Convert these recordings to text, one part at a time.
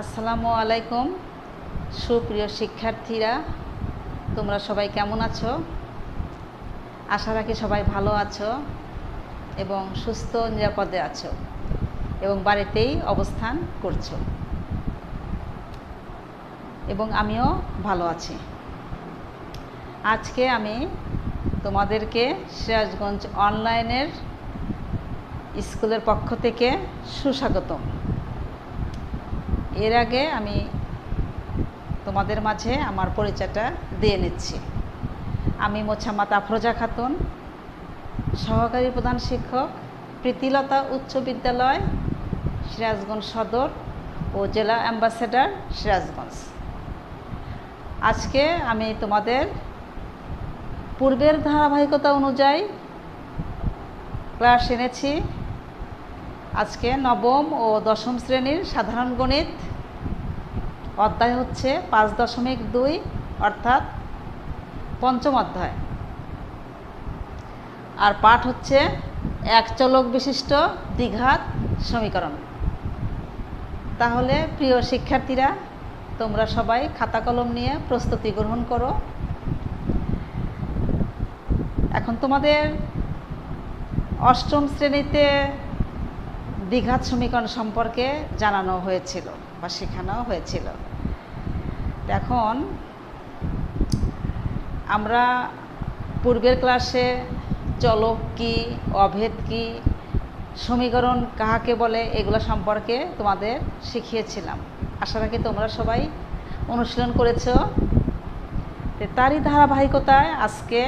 আসসালামু আলাইকুম সুপ্রিয় শিক্ষার্থীরা, তোমরা সবাই কেমন আছো? আশা রাখি সবাই ভালো আছো এবং সুস্থ নিরাপদে আছো এবং বাড়িতেই অবস্থান করছো এবং আমিও ভালো আছি। আজকে আমি তোমাদেরকে সিরাজগঞ্জ অনলাইনের স্কুলের পক্ষ থেকে সুস্বাগতম। এর আগে আমি তোমাদের মাঝে আমার পরিচয়টা দিয়ে নিচ্ছি। আমি মোছাম্মদ আফরোজা খাতুন, সহকারী প্রধান শিক্ষক, প্রীতিলতা উচ্চ বিদ্যালয়, সিরাজগঞ্জ সদর ও জেলা অ্যাম্বাসেডর, সিরাজগঞ্জ। আজকে আমি তোমাদের পূর্বের ধারাবাহিকতা অনুযায়ী ক্লাস এনেছি। আজকে নবম ও দশম শ্রেণীর সাধারণ গণিত, অধ্যায় হচ্ছে 5.2 অর্থাৎ পঞ্চম অধ্যায়, আর পাঠ হচ্ছে এক চলক বিশিষ্ট দ্বিঘাত সমীকরণ। তাহলে প্রিয় শিক্ষার্থীরা, তোমরা সবাই খাতা কলম নিয়ে প্রস্তুতি গ্রহণ করো। এখন তোমাদের অষ্টম শ্রেণীতে দ্বিঘাত সমীকরণ সম্পর্কে জানানো হয়েছিল বা শেখানো হয়েছিল। এখন আমরা পূর্বের ক্লাসে চলক কী, অভেদ কী, সমীকরণ কাহাকে বলে এগুলো সম্পর্কে তোমাদের শিখিয়েছিলাম। আশা রাখি তোমরা সবাই অনুশীলন করেছ। তারই ধারাবাহিকতায় আজকে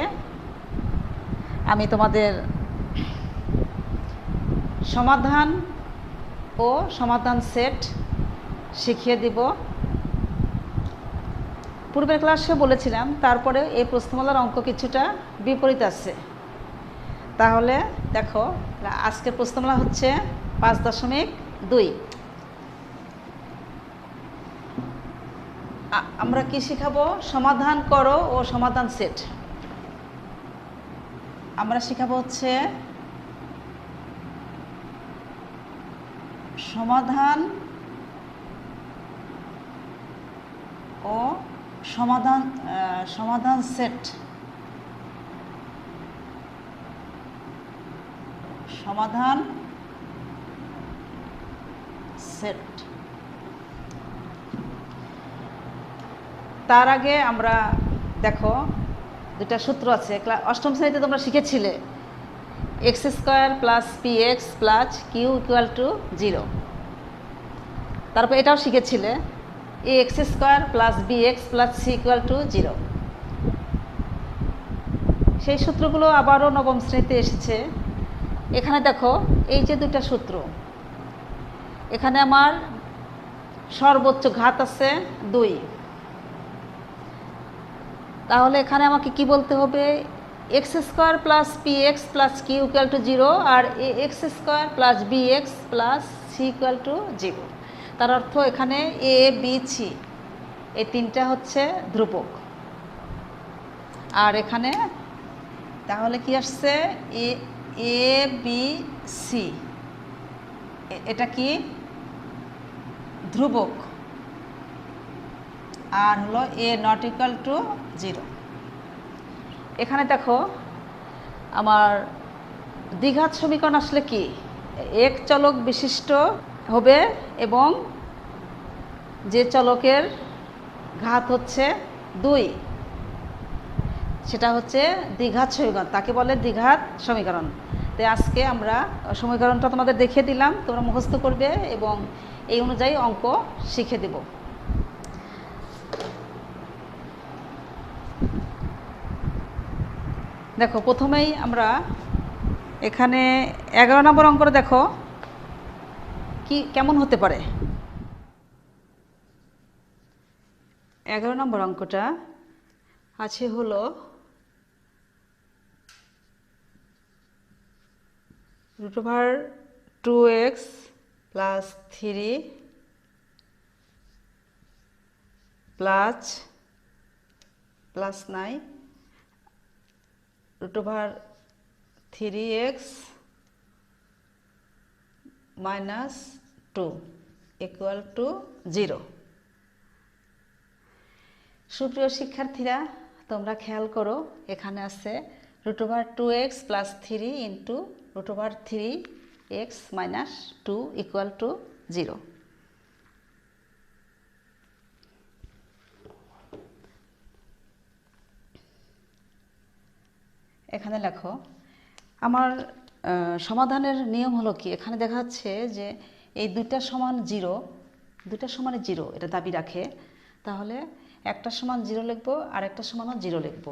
আমি তোমাদের সমাধান ও সমাধান সেট শিখিয়ে দিব। পূর্বের ক্লাসে বলেছিলাম, তারপরে এই প্রশ্নমালার অঙ্ক কিছুটা বিপরীত আছে। তাহলে দেখো, আজকের প্রশ্নমালা হচ্ছে 5.2। আমরা কি শিখাবো? সমাধান করো ও সমাধান সেট। আমরা শিখাবো হচ্ছে সমাধান ও সমাধান সেট। সমাধান সেট। তার আগে আমরা দেখো, দুটা সূত্র আছে। অষ্টম শ্রেণীতে তোমরা শিখেছিলে x² + px + q = 0। তারপর এটাও শিখেছিলে ax² + bx + c = 0। সেই সূত্রগুলো আবারও নবম শ্রেণীতে এসেছে। এখানে দেখো, এই যে দুটা সূত্র, এখানে আমার সর্বোচ্চ ঘাত আছে 2। তাহলে এখানে আমাকে কি বলতে হবে? x² + px + q = 0 আর ax² + bx + c = 0। তার অর্থ এখানে a b c এই তিনটা হচ্ছে ধ্রুবক। আর এখানে তাহলে কি আসছে? a b c এটা কি? ধ্রুবক। আর হলো a ≠ 0। এখানে দেখো, আমার দ্বিঘাত সমীকরণ আসলে কি? এক চলক বিশিষ্ট হবে এবং যে চলকের ঘাত হচ্ছে 2, সেটা হচ্ছে দ্বিঘাত সমীকরণ, তাকে বলে দ্বিঘাত সমীকরণ। তাই আজকে আমরা সমীকরণটা তোমাদের দেখিয়ে দিলাম, তোমরা মুখস্থ করবে এবং এই অনুযায়ী অঙ্ক শিখে দেব। দেখো, প্রথমেই আমরা এখানে 11 নম্বর অঙ্কটা দেখো কি কেমন হতে পারে। 11 নম্বর অঙ্কটা আছে হলো √2x + 3 + 9 √3x - 2। Equal to 0। সুপ্রিয় শিক্ষার্থীরা, তোমরা খেয়াল করো, এখানে আছে √2x + 3 into √3x - 2 equal to 0। এখানে লেখো, আমার সমাধানের নিয়ম হলো কি, এখানে দেখা যাচ্ছে যে এই দুইটা সমান 0, দুইটা সমানে 0 এটা দাবি রাখে, তাহলে একটা সমান 0 লিখবো আর একটা সমানও 0 লিখবো।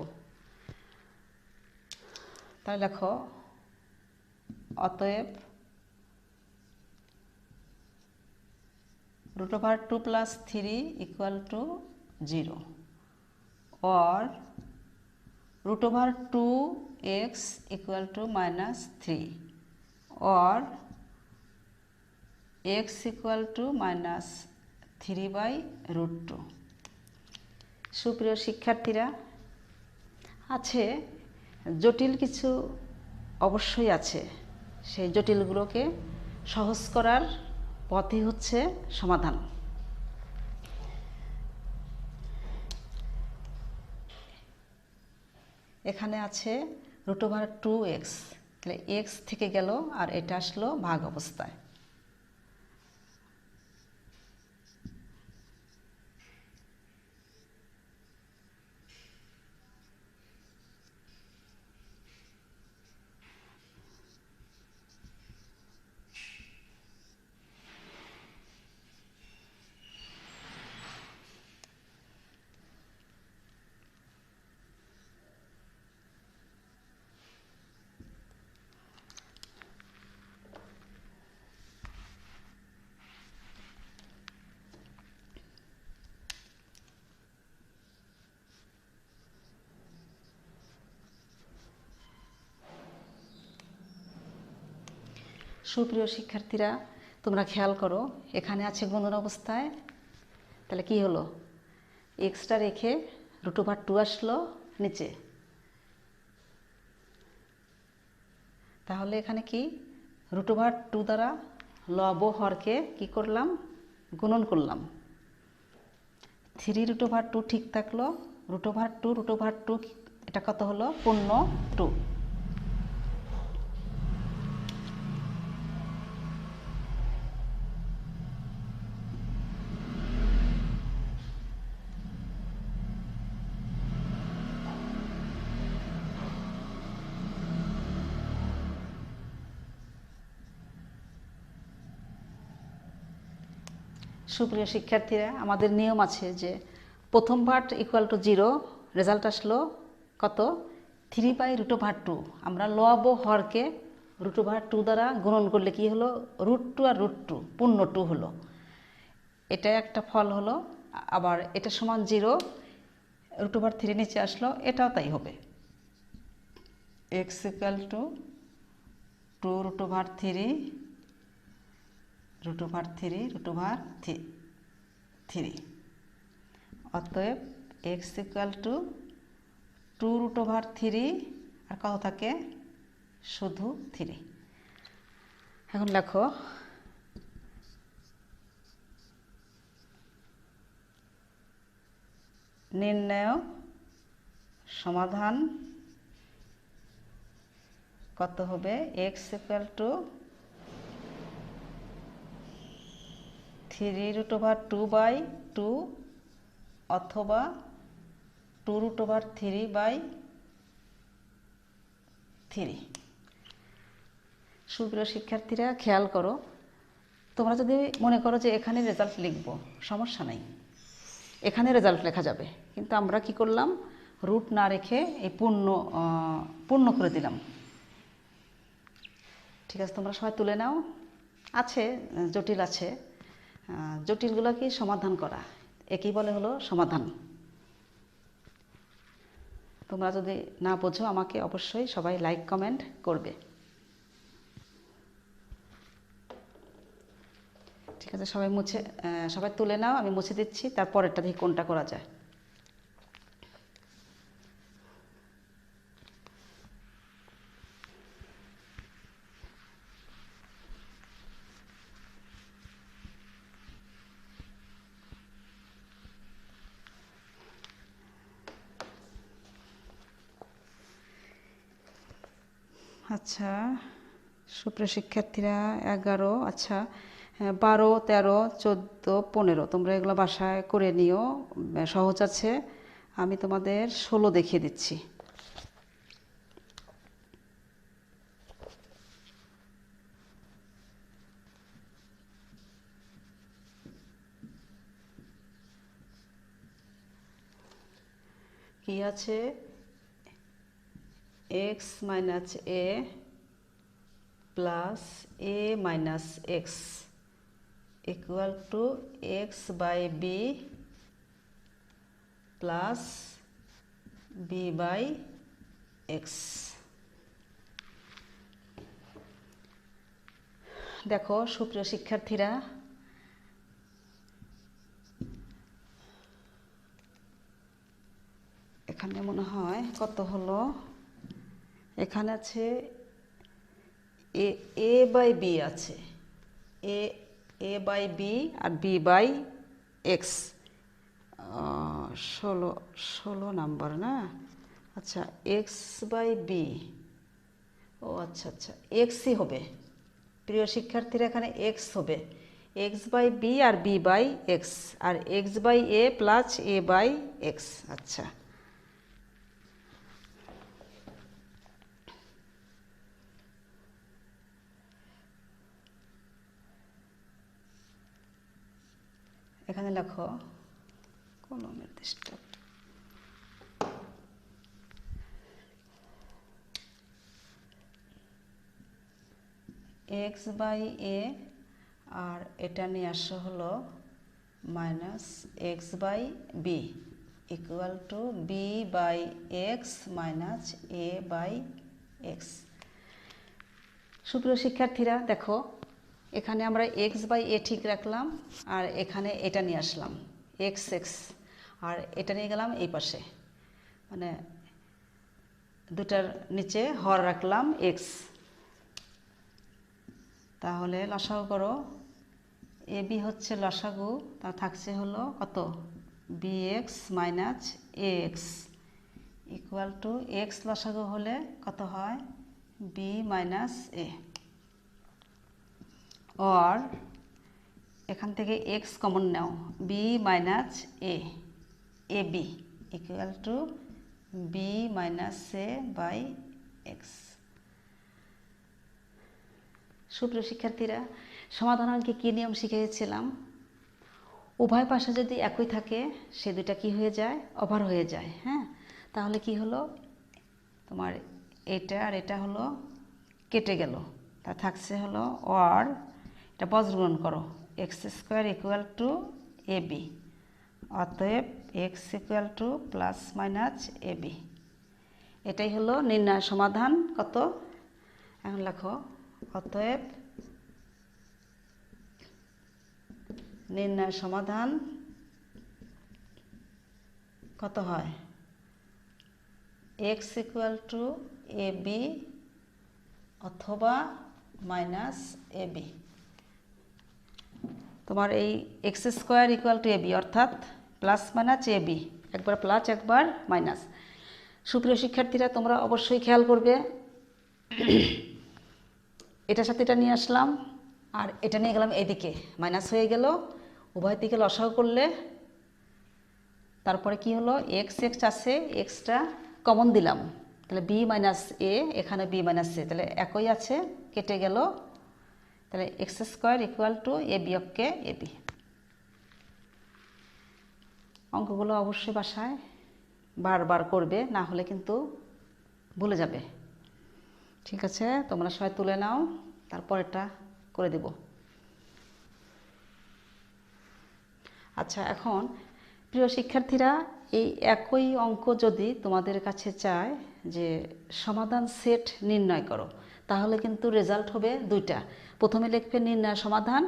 তাহলে লেখো, অতএব √2 + 3 equal to 0 or √2x equal to -3 or x equal to -3/√2। সুপ্রিয় শিক্ষার্থীরা, আছে জটিল কিছু অবশ্যই আছে, সেই জটিলগুলোকে সহজ করার পথই হচ্ছে সমাধান। এখানে আছে √2x, তাহলে x থেকে গেল আর এটা আসলো ভাগ অবস্থায়। সুপ্রিয় শিক্ষার্থীরা, তোমরা খেয়াল করো, এখানে আছে গুণন অবস্থায়, তাহলে কি হলো, এক্সটা রেখে √2 আসলো নিচে, তাহলে এখানে কি √2 দ্বারা লব হরকে কি করলাম, গুণন করলাম। 3√2 ঠিক থাকলো, √2 এটা কত হলো, পূর্ণ 2। সুপ্রিয় শিক্ষার্থীরা, আমাদের নিয়ম আছে যে প্রথম পার্ট ইকুয়াল টু 0, রেজাল্ট আসলো কত, 3/√2। আমরা লব হরকে √2 দ্বারা গুণন করলে কি হলো, √2 আর √2 পূর্ণ 2 হলো, এটা একটা ফল হলো। আবার এটা সমান 0, √3 নিচে আসলো, এটাও তাই হবে। x ইকুয়াল টু 2√3 √3 অতএব x ইকুয়াল টু 2√3 আর কত থাকে, শুধু 3। এখন লেখো, নির্ণয় সমাধান কত হবে, x ইকুয়াল টু 3√2/2 অথবা 2√3/3। সুপ্রিয় শিক্ষার্থীরা, খেয়াল করো, তোমরা যদি মনে করো যে এখানে রেজাল্ট লিখব, সমস্যা নাই, এখানে রেজাল্ট লেখা যাবে, কিন্তু আমরা কি করলাম, রুট না রেখে এই পূর্ণ করে দিলাম। ঠিক আছে, তোমরা সবাই তুলে নাও। আছে জটিল আছে, জটিলগুলোকে সমাধান করা, একই বলে হলো সমাধান। তোমরা যদি না বোঝো আমাকে অবশ্যই সবাই লাইক কমেন্ট করবে। ঠিক আছে, সবাই তুলে নাও, আমি মুছে দিচ্ছি, তারপরেরটা দেখি কোনটা করা যায়। আচ্ছা সুপ্রিয় শিক্ষার্থীরা 11, আচ্ছা 12, 13, 14, 15 তোমরা এগুলো বাসায় করে নিও, সহজ আছে। আমি তোমাদের 16 দেখিয়ে দিচ্ছি। কি আছে? x minus a plus a minus x equal to x by b plus B by x. দেখো সুপ্রিয় শিক্ষার্থীরা, এখানে মনে হয় কত হলো, এখানে আছে এ বাই বি আছে, এ বাই বি আর বি বাই এক্স, 16 নাম্বার না? আচ্ছা এক্স বাই বি, ও আচ্ছা আচ্ছা এক্সই হবে প্রিয় শিক্ষার্থীরা, এখানে এক্স হবে, এক্স বাই বি আর বি বাই এক্স, আর x by a plus a by x. আচ্ছা এখানে লেখো কলমের ডিস্টার্ব, এক্স বাই এ আর এটা নিয়ে আসা হলো minus x by b equal to b by x minus a by x. সুপ্রিয় শিক্ষার্থীরা দেখো, এখানে আমরা এক্স বাই এ ঠিক রাখলাম, আর এখানে এটা নিয়ে আসলাম এক্স এক্স, আর এটা নিয়ে গেলাম এই পাশে, মানে দুটার নিচে হর রাখলাম এক্স। তাহলে লসাগু করো, এ বি হচ্ছে লসাগু, তা থাকছে হলো কত, b x minus a x equal to x লসাগু হলে কত হয়, বি মাইনাস এ, আর এখান থেকে এক্স কমন নাও, b minus a, a B equal to b minus a by x. সুপ্রিয় শিক্ষার্থীরা, সমাধান অঙ্কে কী নিয়ম শিখিয়েছিলাম, উভয় পাশে যদি একই থাকে সে দুটা কি হয়ে যায়, ওভার হয়ে যায়। হ্যাঁ, তাহলে কি হলো, তোমার এটা আর এটা হলো কেটে গেল, তা থাকছে হলো আর এটা বজ্রগ্রহণ করো, X square equal to A B, অতএব X equal to plus minus A B. এটাই হলো নির্ণয় সমাধান কত, এখন লেখো অতএব নির্ণয় সমাধান কত হয়, x equal to A b অথবা মাইনাস এ বি। তোমার এই x square equal to A b অর্থাৎ প্লাস মাইনাস এ বি, একবার প্লাস একবার মাইনাস। সুপ্রিয় শিক্ষার্থীরা তোমরা অবশ্যই খেয়াল করবে, এটার সাথে এটা নিয়ে আসলাম আর এটা নিয়ে গেলাম এইদিকে, মাইনাস হয়ে গেল, উভয় দিকে লসাগু করলে তারপরে কি হলো, এক্স এক্স আছে, এক্সটা কমন দিলাম, তাহলে বি মাইনাস এ, এখানে বি মাইনাস এ, তাহলে একই আছে, কেটে গেল, তাহলে X square equal to A বিয়োগকে এ বি। অঙ্কগুলো অবশ্যই বাসায় বারবার করবে, না হলে কিন্তু ভুলে যাবে। ঠিক আছে, তোমরা সবাই তুলে নাও, তারপর এটা করে দেব। আচ্ছা, এখন প্রিয় শিক্ষার্থীরা, এই একই অঙ্ক যদি তোমাদের কাছে চায় যে সমাধান সেট নির্ণয় করো, তাহলে কিন্তু রেজাল্ট হবে দুইটা, প্রথমে লিখবে নির্ণয় সমাধান,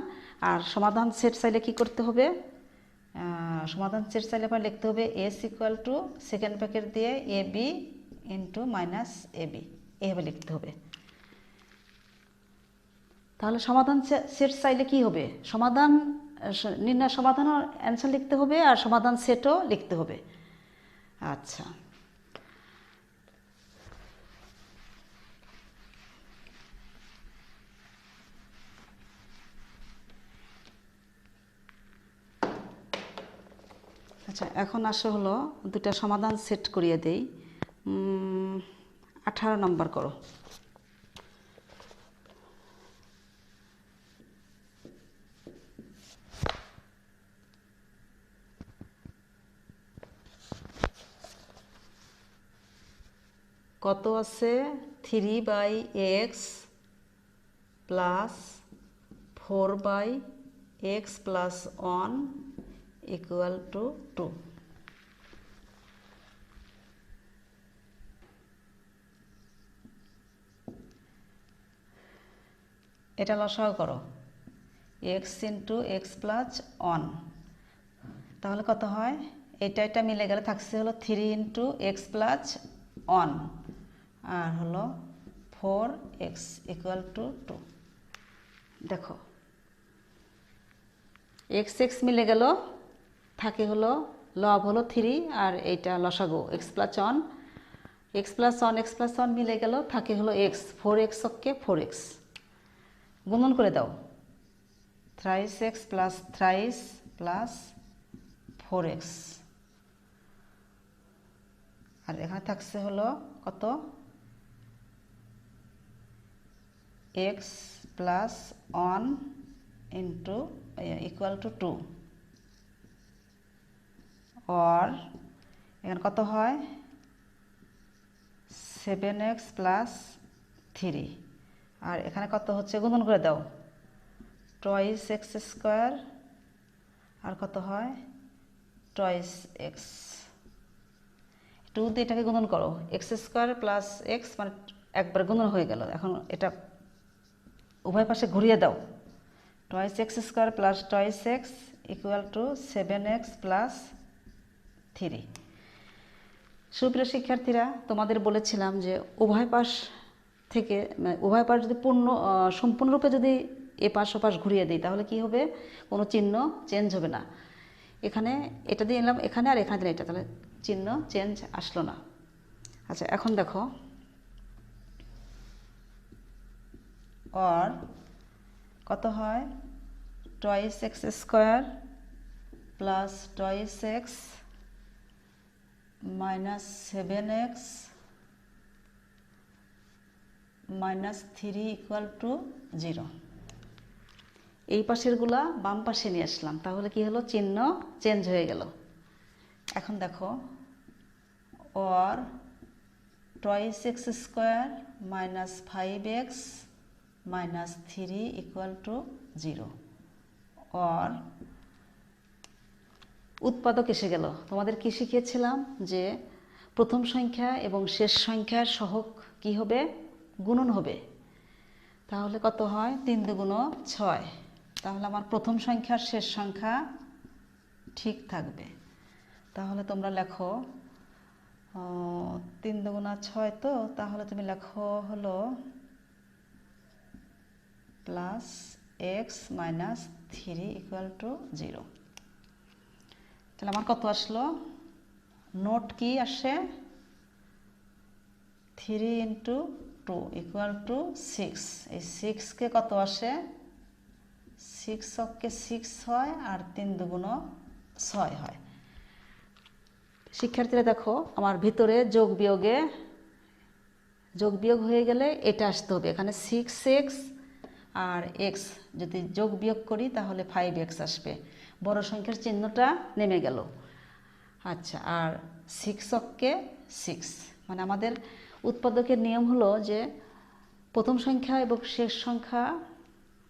আর সমাধান সেট চাইলে কি করতে হবে, সমাধান সেট চাইলে আবার লিখতে হবে S equal two second bracket দিয়ে A B into minus A B, এভাবে লিখতে হবে। তাহলে সমাধান সেট চাইলে কি হবে, সমাধান নির্ণয় সমাধান অ্যান্সার লিখতে হবে আর সমাধান সেটও লিখতে হবে। আচ্ছা, আচ্ছা, এখন আসে হলো দুটা সমাধান সেট করিয়ে দেই। 18 নম্বর করো। কত আছে 3/x plus 4/x plus 1 equal to 2। এটা লসাগু করো, x ইন্টু এক্স প্লাস 1, তাহলে কত হয়? এটা মিলে গেলে থাকছে হলো 3 ইন্টু এক্স প্লাস 1 আর হলো 4x ইকুয়াল টু 2। দেখো x মিলে গেল, থাকে হলো লব হলো 3 আর এইটা লসাগু x প্লাস 1 মিলে গেল, থাকে হলো x, 4x ওকে 4x গুণন করে দাও, thrice x plus thrice plus 4x আর এখানে থাকছে হলো কত x plus 1 into equal to 2, আর এখানে কত হয় 7x প্লাস 3 আর এখানে কত হচ্ছে গুণন করে দাও, টয়েস এক্স স্কোয়ার আর কত হয় টয়েস এক্স, 2 দিয়ে এটাকে গুণন করো, এক্স স্কোয়ার প্লাস এক্স মানে একবার গুণন হয়ে গেল। এখন এটা উভয় পাশে ঘুরিয়ে দাও, twice x square plus twice x equal to 7x plus 3। সুপ্রিয় শিক্ষার্থীরা, তোমাদের বলেছিলাম যে উভয় পাশ থেকে উভয় পাশ যদি সম্পূর্ণরূপে যদি এ পাশ ও পাশ ঘুরিয়ে দিই তাহলে কি হবে, কোনো চিহ্ন চেঞ্জ হবে না। এখানে এটা দিয়ে এলাম এখানে আর এখানে দিলে এটা, তাহলে চিহ্ন চেঞ্জ আসলো না। আচ্ছা, এখন দেখো আর কত হয় twice x square plus twice x minus 7x minus 3 equal to 0। এই পাশেরগুলা বাম পাশে নিয়ে আসলাম, তাহলে কি হলো, চিহ্ন চেঞ্জ হয়ে গেল। এখন দেখো আর twice x square minus 5x minus 3 equal to 0, আর উৎপাদক এসে গেল। তোমাদের কি শিখিয়েছিলাম যে প্রথম সংখ্যা এবং শেষ সংখ্যার সহগ কি হবে, গুণন হবে। তাহলে কত হয় 3 দুগুণ 6, তাহলে আমার প্রথম সংখ্যার শেষ সংখ্যা ঠিক থাকবে। তাহলে তোমরা লেখো 3 দুগুণ 6, তো তাহলে তুমি লেখো হলো plus x minus 3 equal to 0। তাহলে আমার কত আসলো, নোট কি আসে 3 ইন্টু 2 ইকুয়াল টু 6। এই 6কে কত আসে, 6 অক্ষে 6 হয় আর 3 দুগুণ 6 হয়। শিক্ষার্থীরা দেখো আমার ভিতরে যোগ বিয়োগ হয়ে গেলে এটা আসতে হবে, এখানে 6x আর x যদি যোগ বিয়োগ করি তাহলে 5x আসবে, বড় সংখ্যার চিহ্নটা নেমে গেল। আচ্ছা, আর 6 অক্ষে 6 মানে আমাদের উৎপাদকের নিয়ম হলো যে প্রথম সংখ্যা এবং শেষ সংখ্যা,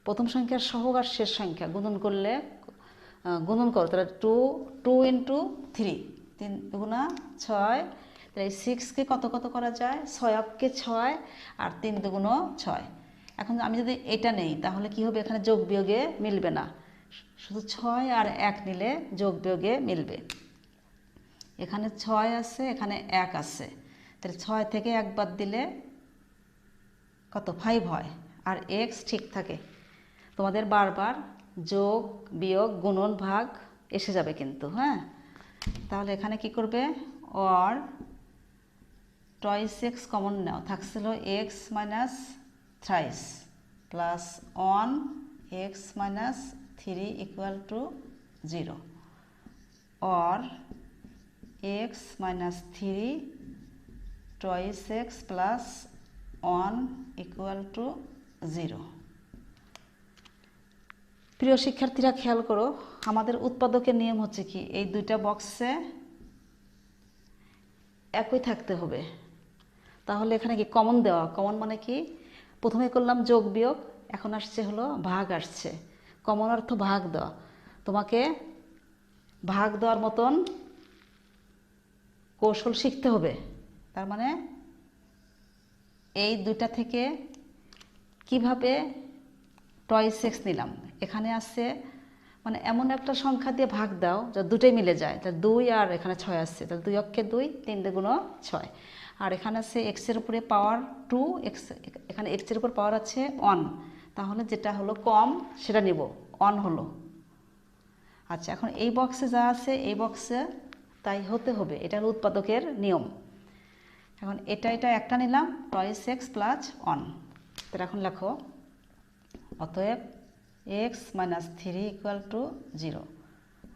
প্রথম সংখ্যার সহগ আর শেষ সংখ্যা গুণন করলে গুণন করো, তাহলে 2 ইন্টু 3 3 দুগুণা 6, তাহলে 6কে কত করা যায়, 6 অক্ষে 6 আর 3 দুগুণ 6। এখন আমি যদি এটা নেই তাহলে কি হবে, এখানে যোগ বিয়োগে মিলবে না, শুধু 6 আর 1 নিলে যোগ বিয়োগে মিলবে। এখানে 6 আছে, এখানে 1 আছে, তাহলে 6 থেকে 1 বাদ দিলে কত 5 হয় আর x ঠিক থাকে। তোমাদের বারবার যোগ বিয়োগ গুণন ভাগ এসে যাবে কিন্তু, হ্যাঁ। তাহলে এখানে কি করবে, আর টয়েস এক্স কমন নাও, থাকছিল x minus thrice plus 1 x minus 3 equal to 0, or x minus 3 twice x plus 1 equal to 0। প্রিয় শিক্ষার্থীরা খেয়াল করো, আমাদের উৎপাদকের নিয়ম হচ্ছে কি, এই দুইটা বক্সে একই থাকতে হবে। তাহলে এখানে কি কমন দেওয়া, কমন মানে কি, প্রথমে করলাম যোগ বিয়োগ, এখন আসছে হলো ভাগ আসছে। কমন অর্থ ভাগ দেওয়া, তোমাকে ভাগ দেওয়ার মতন কৌশল শিখতে হবে। তার মানে এই দুইটা থেকে কিভাবে টয়েস এক্স নিলাম, এখানে আছে মানে এমন একটা সংখ্যা দিয়ে ভাগ দাও যা দুটোই মিলে যায়, তাহলে 2 আর এখানে 6 আসছে, তাহলে 2 অক্ষে 2, 3 দুগুণ 6। আর এখানে আছে এক্সের উপরে পাওয়ার 2, এক্স এখানে এক্সের উপর পাওয়ার আছে 1, তাহলে যেটা হলো কম সেটা নিব, 1 হলো। আচ্ছা, এখন এই বক্সে যা আছে এই বক্সে তাই হতে হবে, এটা হলো উৎপাদকের নিয়ম। এখন এটা একটা নিলাম, টয়েস এক্স প্লাস 1। তাহলে এখন লেখো অতএব x minus 3 equal to 0,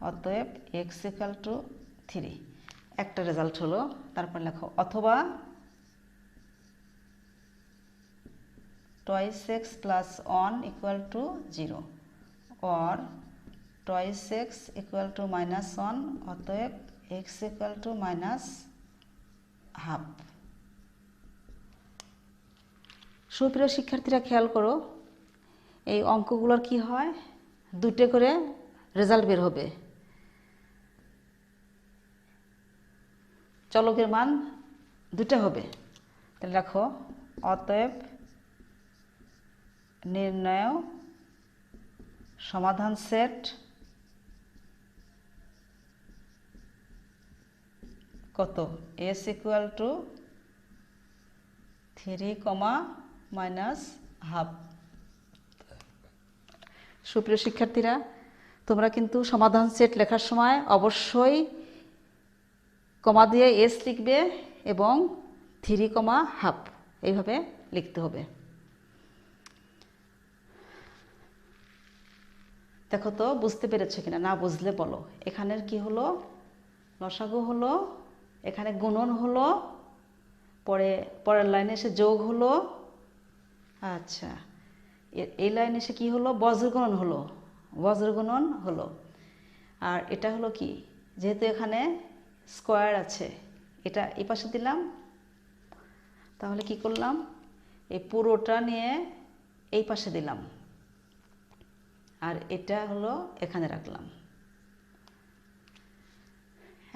অতএব x equal to 3, একটা রেজাল্ট হলো। তারপর লেখো অথবা twice x plus 1 equal to 0 or twice x equal to minus 1, অতএব x equal to minus half। সুপ্রিয় শিক্ষার্থীরা খেয়াল করো, এই অঙ্কগুলোর কি হয়, দুটো করে রেজাল্ট বের হবে। চলকের মান দুটো হবে। তাহলে দেখো অতএব নির্ণয় সমাধান সেট কত, s equal to 3, minus half। সুপ্রিয় শিক্ষার্থীরা, তোমরা কিন্তু সমাধান সেট লেখার সময় অবশ্যই কমা দিয়ে এস লিখবে এবং 3, এইভাবে লিখতে হবে। দেখো তো বুঝতে পেরেছো কিনা, না বুঝলে বলো। এখানের কি হলো, লসাগু হলো, এখানে গুণন হলো, পরের লাইনে এসে যোগ হলো। আচ্ছা, এই লাইনে এসে কি হলো, বজ্রগুণন হলো। আর এটা হলো কি, যেহেতু এখানে স্কোয়ার আছে, এটা এই পাশে দিলাম, তাহলে কি করলাম, এই পুরোটা নিয়ে এই পাশে দিলাম, আর এটা হলো এখানে রাখলাম।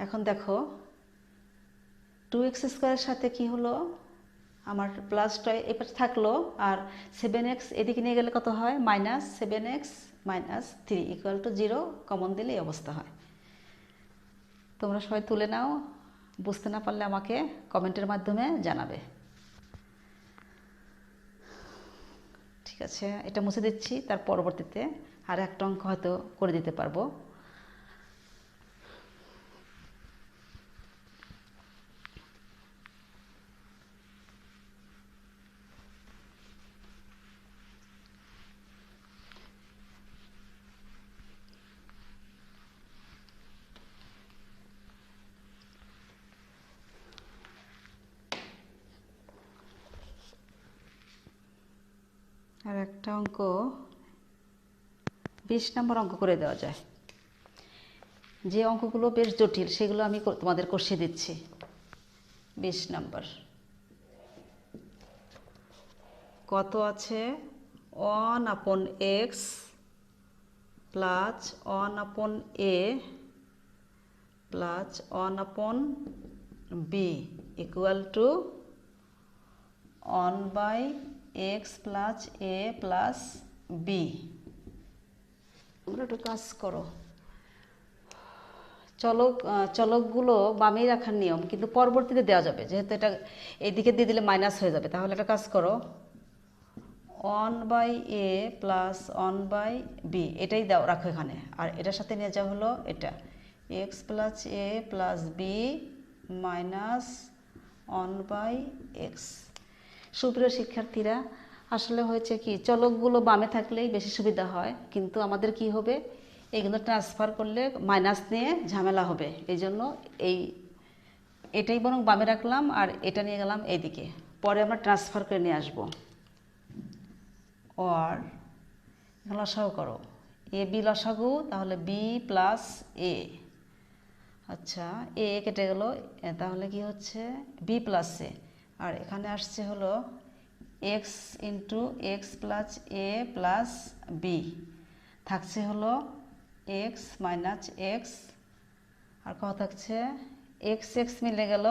এখন দেখো 2x স্কোয়ারের সাথে কি হলো, আমার প্লাসটা এই পাশে থাকলো, আর 7x এদিকে নিয়ে গেলে কত হয়, -7x - 3 equal to 0, কমন দিলে এই অবস্থা হয়। তোমরা সবাই তুলে নাও, বুঝতে না পারলে আমাকে কমেন্টের মাধ্যমে জানাবে। ঠিক আছে, এটা মুছে দিচ্ছি, তার পরবর্তীতে আর একটা অঙ্ক হয়তো করে দিতে পারবো। আর একটা অঙ্ক 20 নম্বর অঙ্ক করে দেওয়া যায়। যে অঙ্কগুলো বেশ জটিল সেগুলো আমি তোমাদের কষিয়ে দিচ্ছি। 20 নম্বর কত আছে, 1/x plus 1/a plus 1/b equal to 1/x plus a plus b। তোমরা একটু কাজ করো, চলকগুলো বামেই রাখার নিয়ম, কিন্তু পরবর্তীতে দেওয়া যাবে, যেহেতু এটা এইদিকে দিয়ে দিলে মাইনাস হয়ে যাবে। তাহলে একটা কাজ করো, 1/a প্লাস 1/b এটাই দাও, রাখো এখানে, আর এটার সাথে নিয়ে যাওয়া হলো এটা x plus a plus b minus 1/x। সুপ্রিয় শিক্ষার্থীরা, আসলে হয়েছে কি, চলকগুলো বামে থাকলেই বেশি সুবিধা হয়, কিন্তু আমাদের কি হবে, এইগুলো ট্রান্সফার করলে মাইনাস নিয়ে ঝামেলা হবে, এই জন্য এটাই বরং বামে রাখলাম আর এটা নিয়ে গেলাম এইদিকে, পরে আমরা ট্রান্সফার করে নিয়ে আসবো। আর এখানে লসাগু করো, এ বি লসাগু, তাহলে বি প্লাস এ। আচ্ছা, এ কেটে গেল, তাহলে কি হচ্ছে বি প্লাস এ, আর এখানে আসছে হলো x into x plus A plus B, থাকছে হলো এক্স মাইনাস এক্স, আর কত থাকছে এক্স এক্স মিলে গেল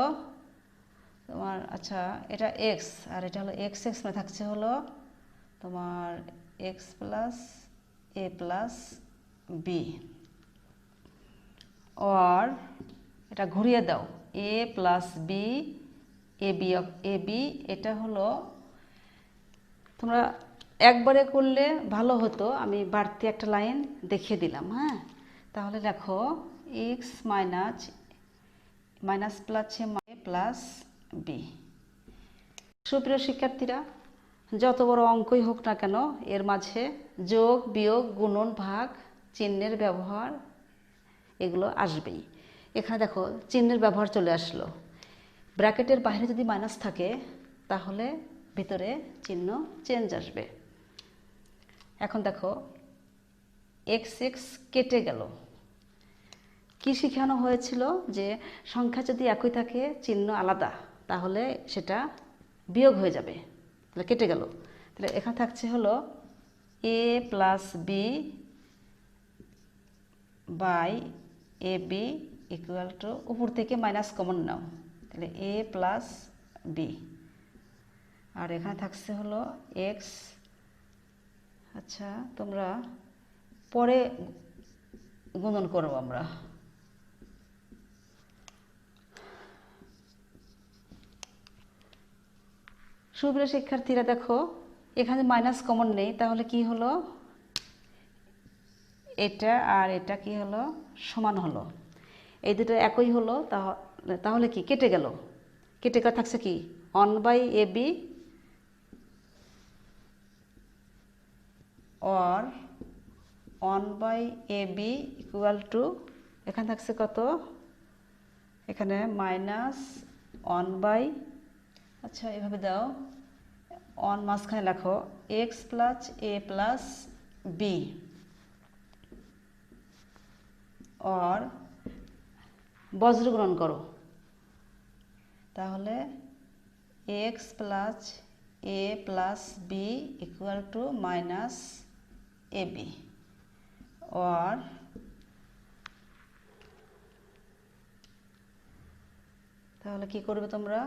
তোমার। আচ্ছা, এটা এক্স আর এটা হলো এক্স এক্স মানে থাকছে হলো তোমার x plus A plus B. আর এটা ঘুরিয়ে দাও, এ প্লাস বি এ বি, এটা হলো তোমরা একবারে করলে ভালো হতো, আমি বাড়তি একটা লাইন দেখিয়ে দিলাম। হ্যাঁ, তাহলে দেখো x minus plus A plus B. সুপ্রিয় শিক্ষার্থীরা, যত বড় অঙ্কই হোক না কেন এর মাঝে যোগ বিয়োগ গুণন ভাগ চিহ্নের ব্যবহার এগুলো আসবেই। এখানে দেখো চিহ্নের ব্যবহার চলে আসলো, ব্র্যাকেটের বাইরে যদি মাইনাস থাকে তাহলে ভিতরে চিহ্ন চেঞ্জ আসবে। এখন দেখো এক্স এক্স কেটে গেল, কি শেখানো হয়েছিল যে সংখ্যা যদি একই থাকে চিহ্ন আলাদা তাহলে সেটা বিয়োগ হয়ে যাবে, তাহলে কেটে গেল। তাহলে এখানে থাকছে হলো A plus B by A B equal to, উপর থেকে মাইনাস কমন নাও, তাহলে এ প্লাস বি, আর এখানে থাকছে হলো এক্স। আচ্ছা, তোমরা পরে গুণন করবো আমরা। সুপ্রিয় শিক্ষার্থীরা দেখো এখানে মাইনাস কমন নেই, তাহলে কি হলো এটা আর এটা কি হলো সমান হলো, এই দুটো একই হলো, তাহলে কি কেটে গেল, কেটে গেলে থাকছে কি 1/ab or 1/ab equal to, এখানে থাকছে কত, এখানে মাইনাস 1/, আচ্ছা এভাবে দাও, 1 মাঝখানে লেখো X plus A plus B, আর বজ্রগ্রহণ করো, তাহলে X plus A plus B equal to minus A B, আর তাহলে কি করবে তোমরা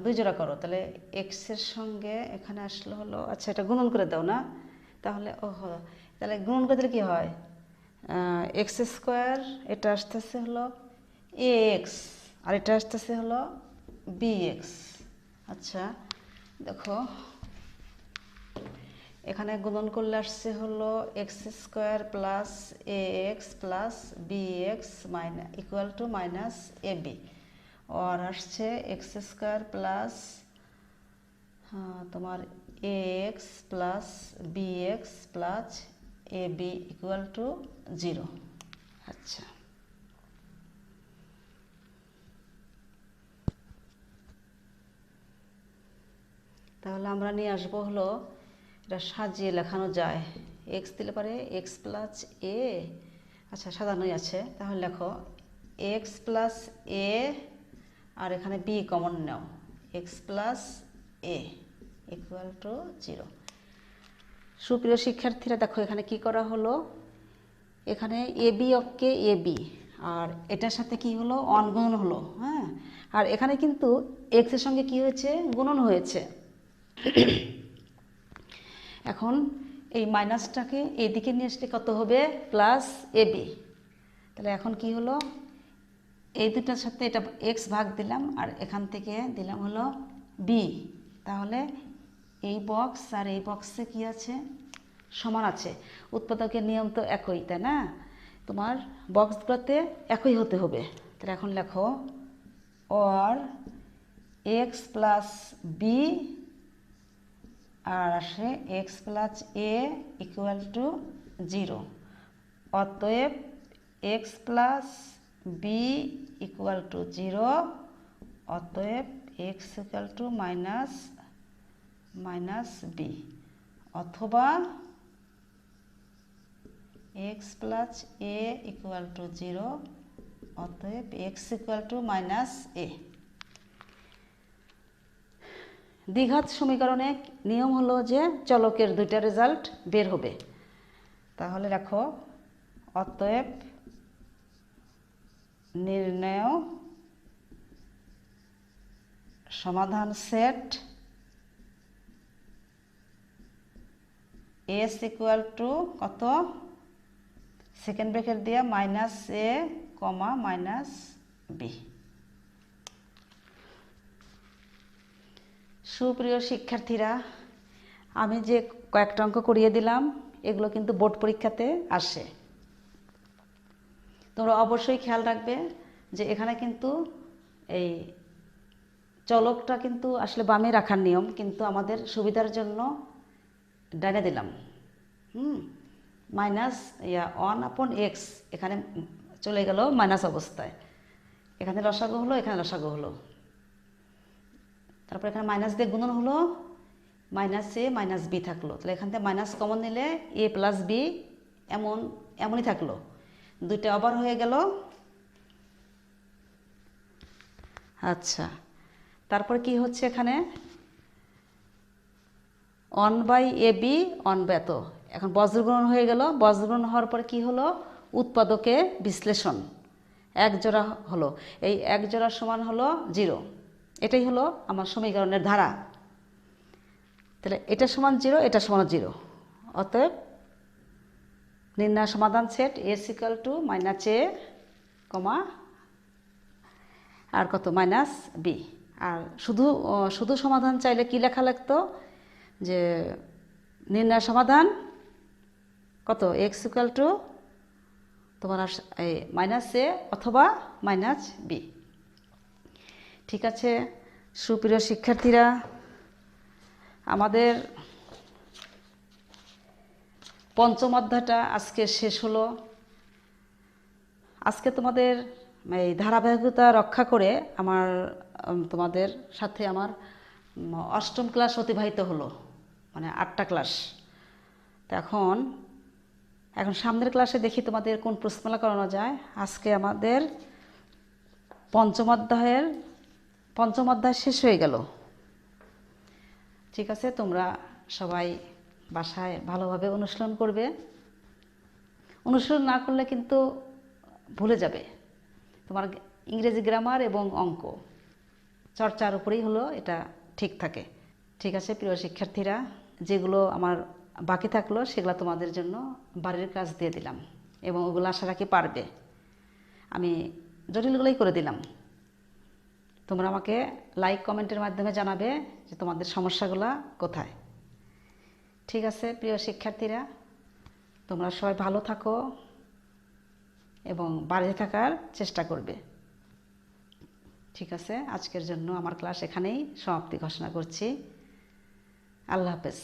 দুই জোড়া করো, তাহলে এক্সের সঙ্গে এখানে আসলে হলো, আচ্ছা এটা গুণন করে দাও না, তাহলে ওহো, তাহলে গুণন করে দিলে কী হয় এক্স স্কোয়ার, এটা আসতেছে হলো এ এক্স আর এটা আসতেছে হলো বি এক্স। আচ্ছা দেখো এখানে গুণন করলে আসছে হলো X square plus A X plus B X equal to minus A B, আর আসছে এক্স স্কোয়ার প্লাস তোমার A X plus B X plus A B equal to 0। আচ্ছা, তাহলে আমরা নিয়ে আসবো হলো এটা সাজিয়ে লেখানো যায়, এক্স দিলে পারে এক্স প্লাস এ, আচ্ছা সাজানোই আছে, তাহলে লেখো এক্স প্লাস এ আর এখানে বি কমন নাও, x plus A equal to 0। সুপ্রিয় শিক্ষার্থীরা দেখো এখানে কি করা হলো, এখানে এ বি অক্ষে এ বি আর এটার সাথে কি হলো গুণন হলো। হ্যাঁ, আর এখানে কিন্তু এক্সের সঙ্গে কি হয়েছে গুণন হয়েছে। এখন এই মাইনাসটাকে এদিকে নিয়ে আসলে কত হবে প্লাস এ বি, তাহলে এখন কি হলো এই দুটার সাথে এটা এক্স ভাগ দিলাম আর এখান থেকে দিলাম হলো বি, তাহলে এই বক্স আর এই বক্সে কি আছে সমান আছে, উৎপাদকের নিয়ম তো একই তাই না, তোমার বক্সগুলোতে একই হতে হবে। তাহলে এখন লেখো or এক্স প্লাস বি আর আসে X plus A equal to 0, অতএব X plus B equal to 0, অতএব X equal to minus B, অথবা X plus A equal to 0, অতএব X equal to minus A. দ্বিঘাত সমীকরণে নিয়ম হলো যে চলকের দুইটা রেজাল্ট বের হবে। তাহলে দেখো, অতএব নির্ণয় সমাধান সেট এস ইকুয়াল টু কত, সেকেন্ড ব্র্যাকেট দিয়ে minus A comma minus B. সুপ্রিয় শিক্ষার্থীরা, আমি যে কয়েকটা অঙ্ক করিয়ে দিলাম এগুলো কিন্তু বোর্ড পরীক্ষাতে আসে। তোমরা অবশ্যই খেয়াল রাখবে যে এখানে কিন্তু এই চলকটা কিন্তু আসলে বামে রাখার নিয়ম, কিন্তু আমাদের সুবিধার জন্য ডানে দিলাম। মাইনাস 1/x এখানে চলে গেল মাইনাস অবস্থায়, এখানে লসাগু হলো, এখানে লসাগু হলো, তারপর এখানে মাইনাস দিয়ে গুণন হলো, মাইনাস এ মাইনাস বি থাকলো। তাহলে এখান থেকে মাইনাস কমন নিলে এ প্লাস বি এমনই থাকলো, দুইটা আবার হয়ে গেল। আচ্ছা, তারপর কি হচ্ছে এখানে 1/ab 1/, এত এখন বজ্রগুণন হয়ে গেল। বজ্রগুণন হওয়ার পর কি হলো, উৎপাদকে বিশ্লেষণ, এক জোড়া হলো, এই এক জোড়া সমান হলো 0। এটাই হলো আমার সমীকরণের ধারা। তাহলে এটা সমান 0, এটা সমান 0, অতএব নির্ণয় সমাধান set S equal to minus A comma আর কত মাইনাস বি। আর শুধু সমাধান চাইলে কি লেখা লাগতো, যে নির্ণয় সমাধান কত এক্স ইকুয়াল টু তোমার এই মাইনাস এ অথবা মাইনাস বি। ঠিক আছে সুপ্রিয় শিক্ষার্থীরা, আমাদের পঞ্চম অধ্যায়টা আজকে শেষ হলো। আজকে তোমাদের এই ধারাবাহিকতা রক্ষা করে তোমাদের সাথে আমার অষ্টম ক্লাস অতিবাহিত হলো, মানে 8টা ক্লাস। তো এখন সামনের ক্লাসে দেখি তোমাদের কোন প্রশ্নমালা করানো যায়। আজকে আমাদের পঞ্চম অধ্যায় শেষ হয়ে গেল। ঠিক আছে, তোমরা সবাই বাসায় ভালোভাবে অনুশীলন করবে। অনুশীলন না করলে কিন্তু ভুলে যাবে। তোমার ইংরেজি গ্রামার এবং অঙ্ক চর্চার উপরেই হলো এটা ঠিক থাকে। ঠিক আছে প্রিয় শিক্ষার্থীরা, যেগুলো আমার বাকি থাকলো সেগুলো তোমাদের জন্য বাড়ির কাজ দিয়ে দিলাম, এবং ওগুলো আশা রাখি পারবে। আমি জটিলগুলোই করে দিলাম। তোমরা আমাকে লাইক কমেন্টের মাধ্যমে জানাবে যে তোমাদের সমস্যাগুলো কোথায়। ঠিক আছে প্রিয় শিক্ষার্থীরা, তোমরা সবাই ভালো থাকো এবং বাড়িতে থাকার চেষ্টা করবে। ঠিক আছে, আজকের জন্য আমার ক্লাস এখানেই সমাপ্তি ঘোষণা করছি। আল্লাহ হাফেজ।